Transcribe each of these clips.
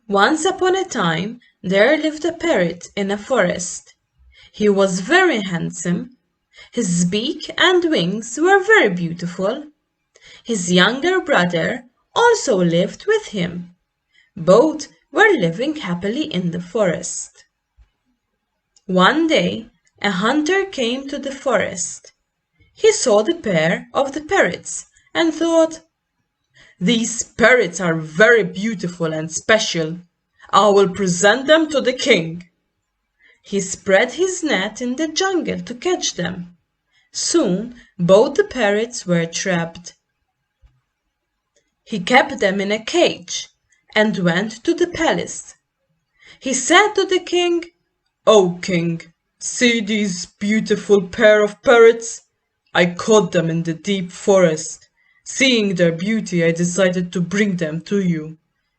Once upon a time, there lived a parrot in a forest. He was very handsome. His beak and wings were very beautiful. His younger brother also lived with him. Both were living happily in the forest. One day, a hunter came to the forest. He saw the pair of the parrots and thought, "These parrots are very beautiful and special. I will present them to the king." He spread his net in the jungle to catch them. Soon both the parrots were trapped. He kept them in a cage and went to the palace. He said to the king, "O king, see these beautiful pair of parrots? I caught them in the deep forest. Seeing their beauty, I decided to bring them to you.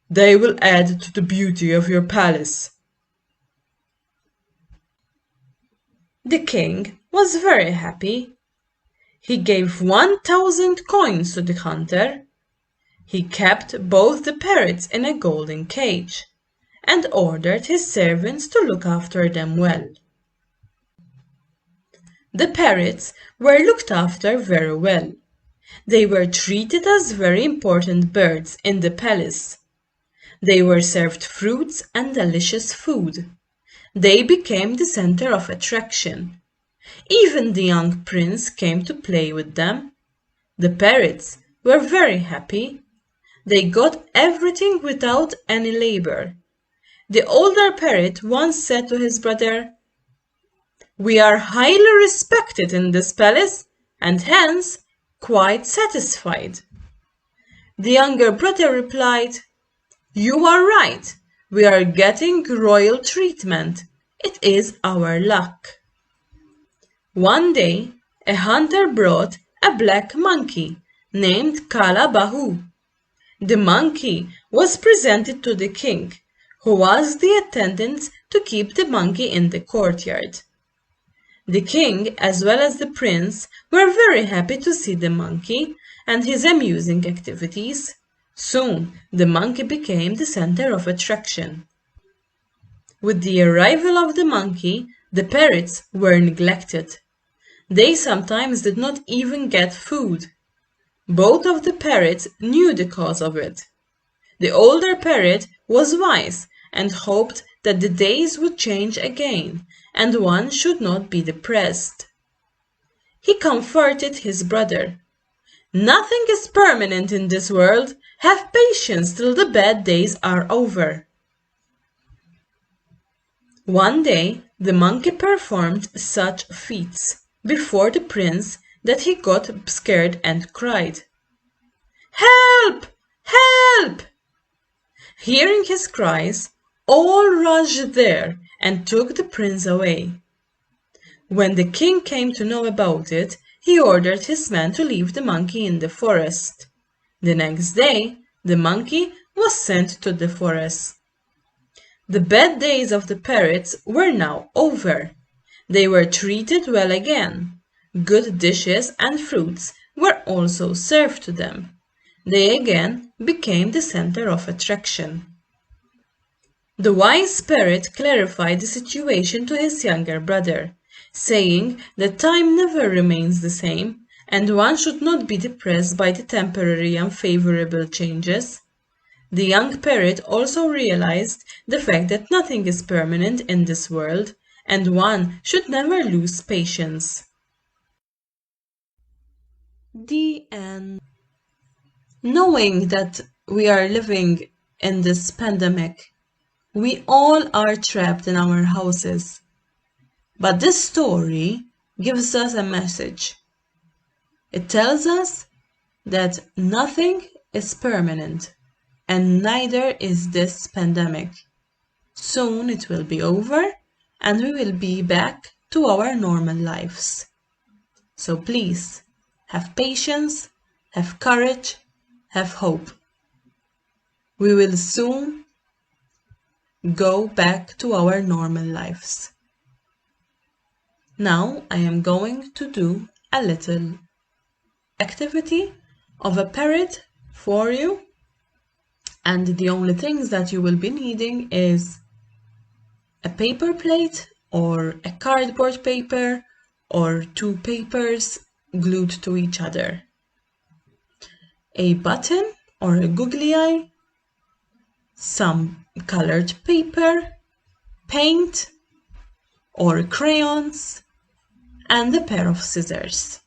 They will add to the beauty of your palace." The king was very happy. He gave 1,000 coins to the hunter. He kept both the parrots in a golden cage and ordered his servants to look after them well. The parrots were looked after very well. They were treated as very important birds in the palace. They were served fruits and delicious food. They became the center of attraction. Even the young prince came to play with them. The parrots were very happy. They got everything without any labor. The older parrot once said to his brother, "We are highly respected in this palace and hence quite satisfied." The younger brother replied, "You are right. We are getting royal treatment. It is our luck." One day, a hunter brought a black monkey named Kala Bahu. The monkey was presented to the king, who asked the attendants to keep the monkey in the courtyard. The king, as well as the prince, were very happy to see the monkey and his amusing activities. Soon, the monkey became the center of attraction. With the arrival of the monkey, the parrots were neglected. They sometimes did not even get food. Both of the parrots knew the cause of it. The older parrot was wise and hoped that the days would change again and one should not be depressed. He comforted his brother. "Nothing is permanent in this world. Have patience till the bad days are over." One day, the monkey performed such feats before the prince that he got scared and cried, "Help! Help!" Hearing his cries, all rushed there and took the prince away. When the king came to know about it, he ordered his men to leave the monkey in the forest. The next day, the monkey was sent to the forest. The bad days of the parrots were now over. They were treated well again. Good dishes and fruits were also served to them. They again became the center of attraction. The wise parrot clarified the situation to his younger brother, saying that time never remains the same and one should not be depressed by the temporary unfavorable changes. The young parrot also realized the fact that nothing is permanent in this world and one should never lose patience. The end. Knowing that we are living in this pandemic, we all are trapped in our houses. But this story gives us a message. It tells us that nothing is permanent, and neither is this pandemic. Soon it will be over, and we will be back to our normal lives. So please, have patience, have courage, have hope. We will soon go back to our normal lives. Now I am going to do a little activity of a parrot for you, And the only things that you will be needing is a paper plate or a cardboard paper or two papers glued to each other, a button or a googly eye, some colored paper, paint or crayons, and a pair of scissors.